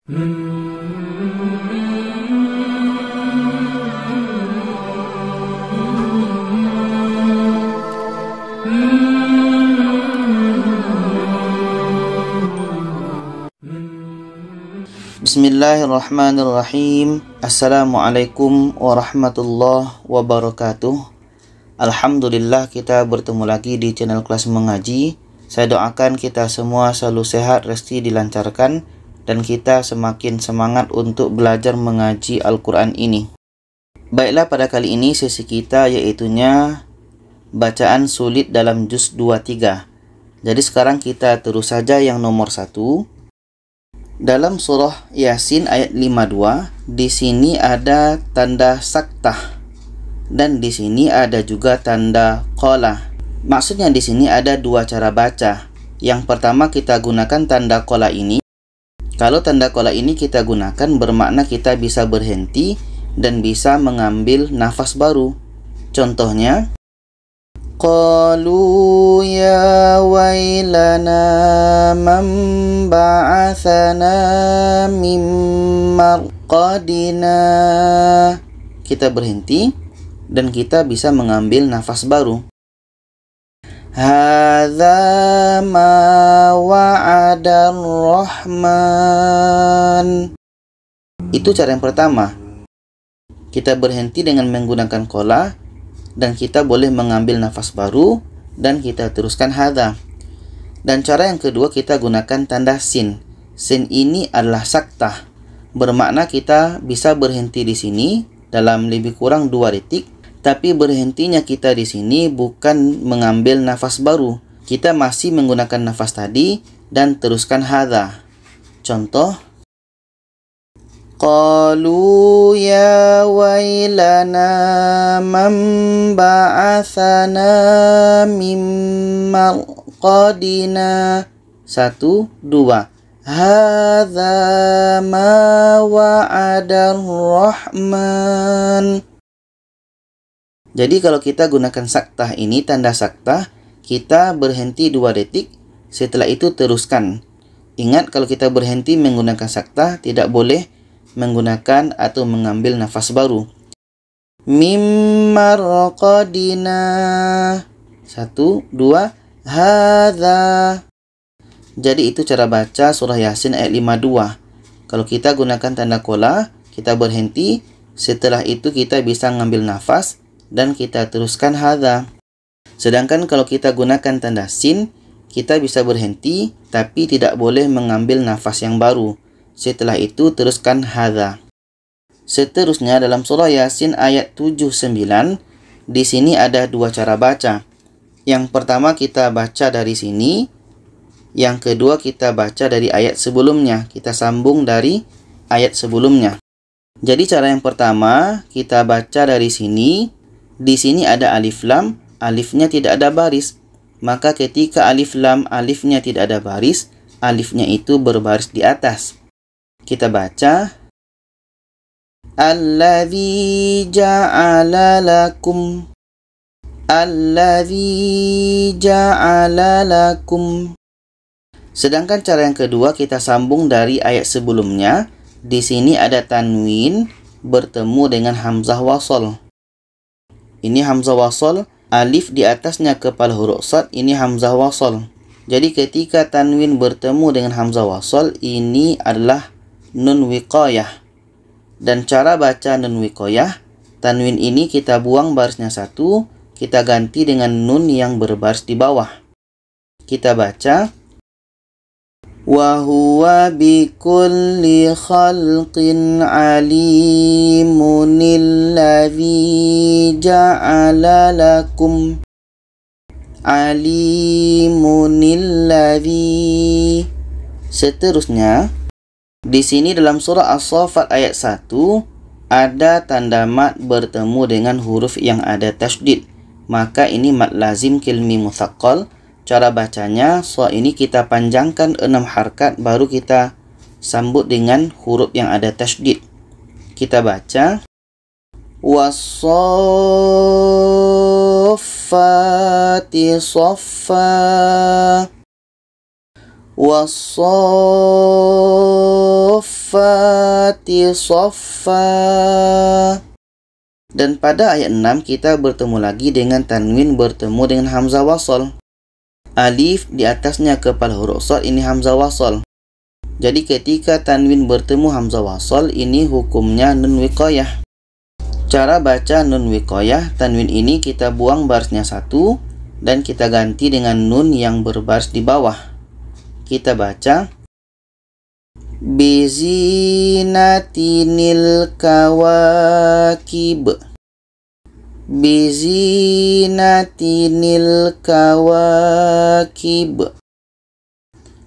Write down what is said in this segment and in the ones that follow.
Bismillahirrahmanirrahim. Assalamualaikum warahmatullahi wabarakatuh. Alhamdulillah, kita bertemu lagi di channel Kelas Mengaji. Saya doakan kita semua selalu sehat, rezeki dilancarkan, dan kita semakin semangat untuk belajar mengaji Al-Quran ini. Baiklah, pada kali ini sesi kita yaitunya bacaan sulit dalam juz 23. Jadi sekarang kita terus saja yang nomor 1. Dalam surah Yasin ayat 52, di sini ada tanda saktah dan di sini ada juga tanda qala. Maksudnya di sini ada dua cara baca. Yang pertama, kita gunakan tanda qala ini. Kalau tanda qala ini kita gunakan bermakna kita bisa berhenti dan bisa mengambil nafas baru. Contohnya, qalu ya wailana man ba'athana min marqadina. Kita berhenti dan kita bisa mengambil nafas baru. Hadza ma wa'ada ar-Rahman. Itu cara yang pertama. Kita berhenti dengan menggunakan qala dan kita boleh mengambil nafas baru dan kita teruskan hadza. Dan cara yang kedua, kita gunakan tanda sin. Sin ini adalah saktah. Bermakna kita bisa berhenti di sini dalam lebih kurang 2 detik. Tapi berhentinya kita di sini bukan mengambil nafas baru. Kita masih menggunakan nafas tadi dan teruskan hadza. Contoh, qalu ya wailana man ba'athana min marqadina. 1, 2. Hadza ma wa'ada ar-Rahman. Jadi kalau kita gunakan saktah ini, tanda saktah, kita berhenti 2 detik, setelah itu teruskan. Ingat, kalau kita berhenti menggunakan saktah, tidak boleh menggunakan atau mengambil nafas baru. Mimma raqadina. 1, 2. Hadza. Jadi itu cara baca surah Yasin ayat 52. Kalau kita gunakan tanda qala, kita berhenti, setelah itu kita bisa mengambil nafas dan kita teruskan hadza. Sedangkan kalau kita gunakan tanda sin, kita bisa berhenti tapi tidak boleh mengambil nafas yang baru. Setelah itu teruskan hadza. Seterusnya dalam surah Yasin ayat 79, di sini ada 2 cara baca. Yang pertama kita baca dari sini, yang kedua kita baca dari ayat sebelumnya. Kita sambung dari ayat sebelumnya. Jadi cara yang pertama kita baca dari sini. Di sini ada alif lam, alifnya tidak ada baris. Maka ketika alif lam, alifnya tidak ada baris, alifnya itu berbaris di atas. Kita baca, Alladzi ja'ala lakum. Alladzi ja'ala lakum. Sedangkan cara yang kedua kita sambung dari ayat sebelumnya. Di sini ada tanwin bertemu dengan hamzah wasl. Ini hamzah wasl, alif di atasnya kepala huruf shad, ini hamzah wasl. Jadi ketika tanwin bertemu dengan hamzah wasl, ini adalah nun wiqayah. Dan cara baca nun wiqayah, tanwin ini kita buang barisnya 1, kita ganti dengan nun yang berbaris di bawah. Kita baca, wa huwa bikulli khalqin alimun alladzi ja'ala lakum. Alimun alladzi. Seterusnya, di sini dalam surah As-Saffat ayat 1 ada tanda mat bertemu dengan huruf yang ada tasydid. Maka ini mad lazim kilmi mutsaqqal. Cara bacanya, so ini kita panjangkan 6 harkat baru kita sambut dengan huruf yang ada tasydid. Kita baca, was-saffati saffa. was-saffati saffa. Dan pada ayat 6 kita bertemu lagi dengan tanwin bertemu dengan hamzah wasal. Alif di atasnya kepala huruf shad, ini hamzah wasal. Jadi ketika tanwin bertemu hamzah wasal, ini hukumnya nun wiqayah. Cara baca nun wiqayah, tanwin ini kita buang barisnya satu dan kita ganti dengan nun yang berbaris di bawah. Kita baca bizinatinil kawakib. Bizinatinil kawakib.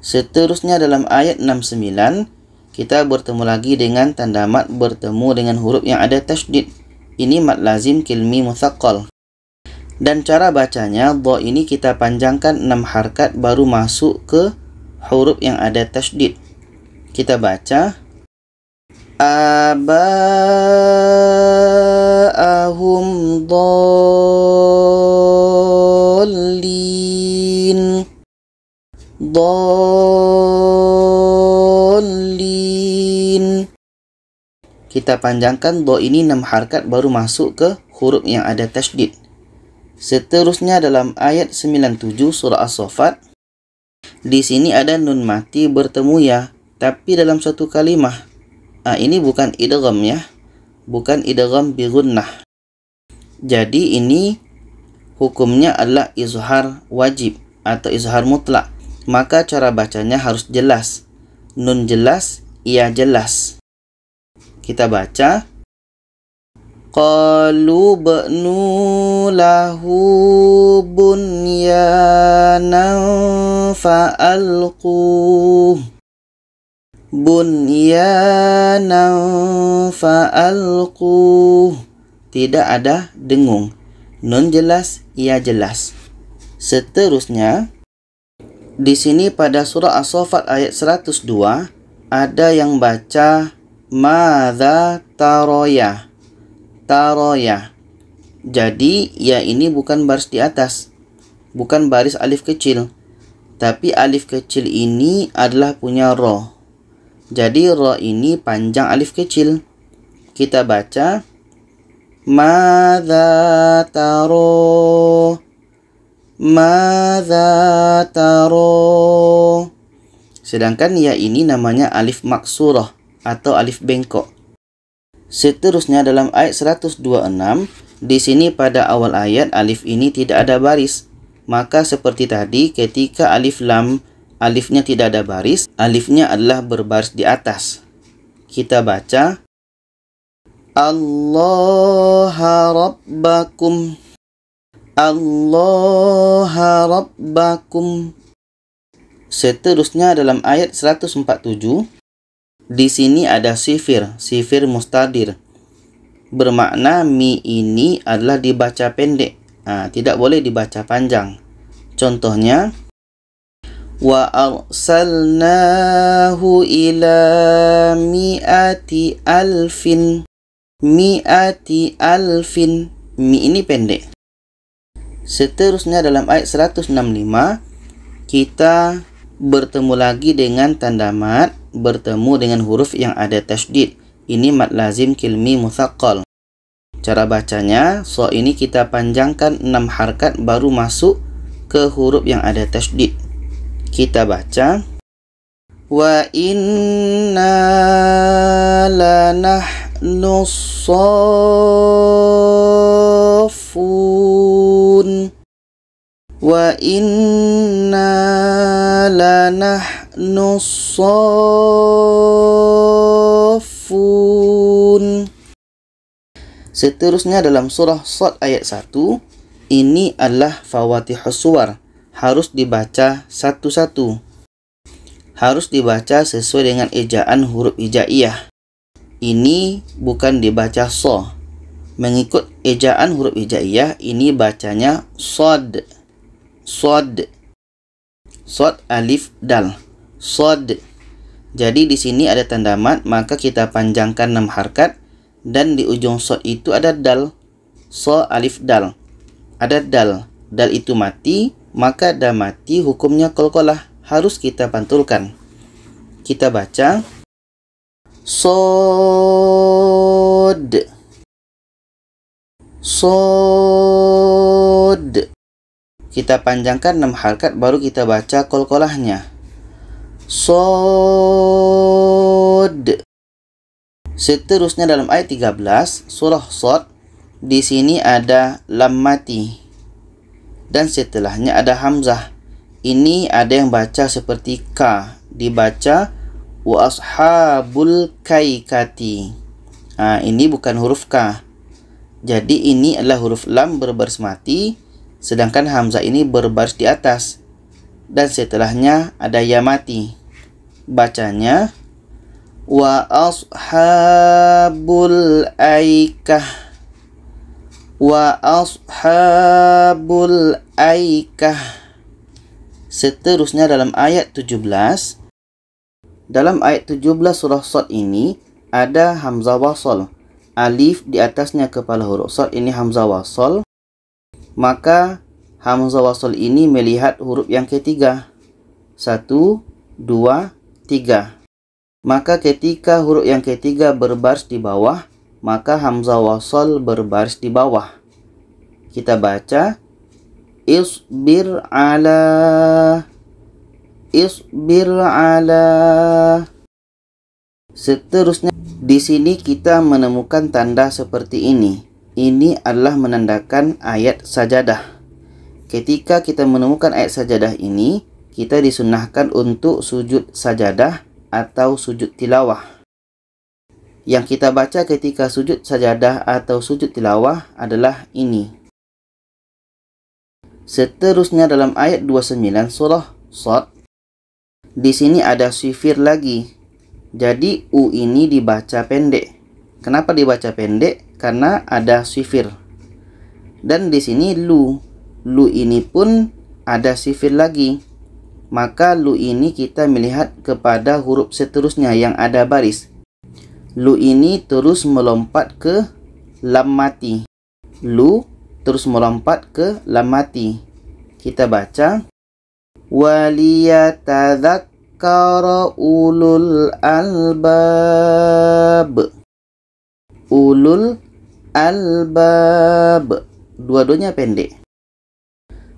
Seterusnya dalam ayat 69 kita bertemu lagi dengan tanda mat bertemu dengan huruf yang ada tasydid. Ini mat lazim kilmi mutsaqqal. Dan cara bacanya, dha ini kita panjangkan 6 harkat baru masuk ke huruf yang ada tasydid. Kita baca aba'ahum dhallin. Dhallin. Kita panjangkan dha ini 6 harkat baru masuk ke huruf yang ada tasydid. Seterusnya dalam ayat 97 surah As-Saffat, di sini ada nun mati bertemu ya, tapi dalam satu kalimah. Ini bukan idgham ya, bukan idgham bi gunnah. Jadi ini hukumnya adalah izhar wajib atau izhar mutlak. Maka cara bacanya harus jelas. Nun jelas, ia jelas. Kita baca qalu ba'nu lahu bunyanan fa'alquh. Bunyanan fa'alquh. Tidak ada dengung. Nun jelas, ia jelas. Seterusnya, di sini pada surah As-Saffat ayat 102 ada yang baca madza taroya. Taroya. Jadi ya ini bukan baris di atas, bukan baris alif kecil, tapi alif kecil ini adalah punya ro. Jadi ro ini panjang alif kecil. Kita baca madza taro. Madza taro. Sedangkan ya ini namanya alif maksurah atau alif bengkok. Seterusnya dalam ayat 126, di sini pada awal ayat alif ini tidak ada baris. Maka seperti tadi ketika alif lam, alifnya tidak ada baris, alifnya adalah berbaris di atas. Kita baca Allaha rabbakum. Allaha rabbakum. Seterusnya dalam ayat 147, di sini ada sifir mustadir. Bermakna mi ini adalah dibaca pendek. Tidak boleh dibaca panjang. Contohnya wa arsalnahu ila mi'ati alfin. Mi'ati alfin. Mi ini pendek. Seterusnya dalam ayat 165 kita bertemu lagi dengan tanda mat bertemu dengan huruf yang ada tasydid. Ini mat lazim kilmi mutsaqqal. Cara bacanya, so ini kita panjangkan 6 harkat baru masuk ke huruf yang ada tasydid. Kita baca wa inna lanahnu saffun. Wa inna lanahnu saffun. Seterusnya dalam surah Shad ayat 1, ini adalah fawatihus suwar, harus dibaca satu-satu. Harus dibaca sesuai dengan ejaan huruf hijaiyah. Ini bukan dibaca so. Mengikut ejaan huruf hijaiyah, ini bacanya shad. Shad. Shad alif dal. Shad. Jadi di sini ada tanda mat, maka kita panjangkan 6 harkat dan di ujung shad itu ada dal. So alif dal. Ada dal. Dal itu mati, maka dah mati hukumnya qalqalah, harus kita pantulkan. Kita baca Sod. Sod. Kita panjangkan 6 harakat baru kita baca qalqalahnya. Sod. Seterusnya dalam ayat 13 surah Shad, di sini ada lam mati dan setelahnya ada hamzah. Ini ada yang baca seperti ka, dibaca wa ashabul kaikati. Ini bukan huruf K. Jadi ini adalah huruf lam berbaris mati, sedangkan hamzah ini berbaris di atas. Dan setelahnya ada ya mati. Bacanya wa ashabul aikah. Wa ashabul aikah. Seterusnya dalam ayat 17. Dalam ayat 17 surah Shad ini ada hamzah wasal. Alif di atasnya kepala huruf Shad ini hamzah wasal. Maka hamzah wasal ini melihat huruf yang ketiga. 1, 2, 3. Maka ketika huruf yang ketiga berbaris di bawah, maka hamzah wasal berbaris di bawah. Kita baca isbir ala. Isbir ala. Seterusnya di sini kita menemukan tanda seperti ini. Ini adalah menandakan ayat sajadah. Ketika kita menemukan ayat sajadah ini, kita disunnahkan untuk sujud sajadah atau sujud tilawah. Yang kita baca ketika sujud sajadah atau sujud tilawah adalah ini. Seterusnya dalam ayat 29 surah Shad, di sini ada sifir lagi. Jadi U ini dibaca pendek. Kenapa dibaca pendek? Karena ada sifir. Dan di sini lu. Lu ini pun ada sifir lagi. Maka lu ini kita melihat kepada huruf seterusnya yang ada baris. Lu ini terus melompat ke lam mati. Lu terus melompat ke lam mati. Kita baca waliyatadzakkara ulul albab. Ulul albab. Dua-duanya pendek.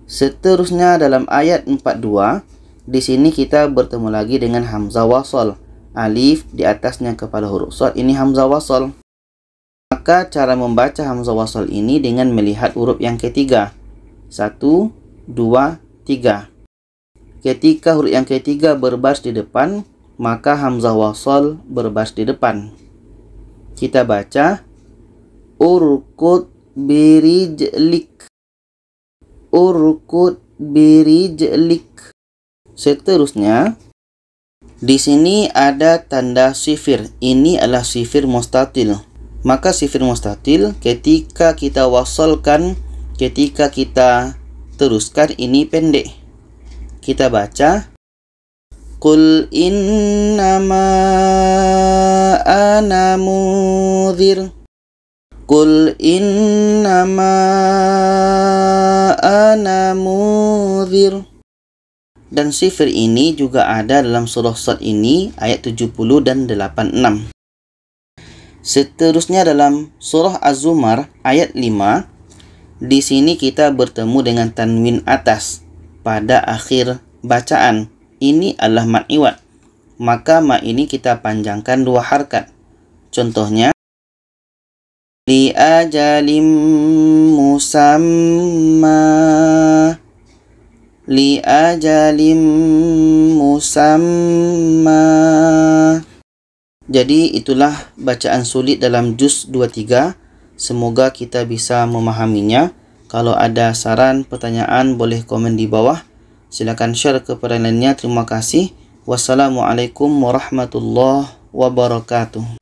Seterusnya dalam ayat 42, di sini kita bertemu lagi dengan hamzah wasal. Alif di atasnya kepala huruf Shad ini hamzah wasal. Maka cara membaca hamzah wasal ini dengan melihat huruf yang ketiga. 1, 2, 3. Ketika huruf yang ketiga berbaris di depan, maka hamzah wasal berbaris di depan. Kita baca urkud birijlik. Urkud birijlik. Seterusnya di sini ada tanda sifir. Ini adalah sifir mustatil. Maka sifir mustatil ketika kita wasalkan, ketika kita teruskan ini pendek. Kita baca qul innama ana mudhir. Qul innama ana mudhir. Dan sifir ini juga ada dalam surah Shad ini ayat 70 dan 86. Seterusnya dalam surah Az-Zumar ayat 5, di sini kita bertemu dengan tanwin atas pada akhir bacaan. Ini adalah mad iwad. Maka ma ini kita panjangkan 2 harakat. Contohnya li ajalim musamma. Li ajalim musamma. Jadi itulah bacaan sulit dalam juz 23. Semoga kita bisa memahaminya. Kalau ada saran, pertanyaan, boleh komen di bawah. Silakan share kepada lainnya. Terima kasih. Wassalamualaikum warahmatullahi wabarakatuh.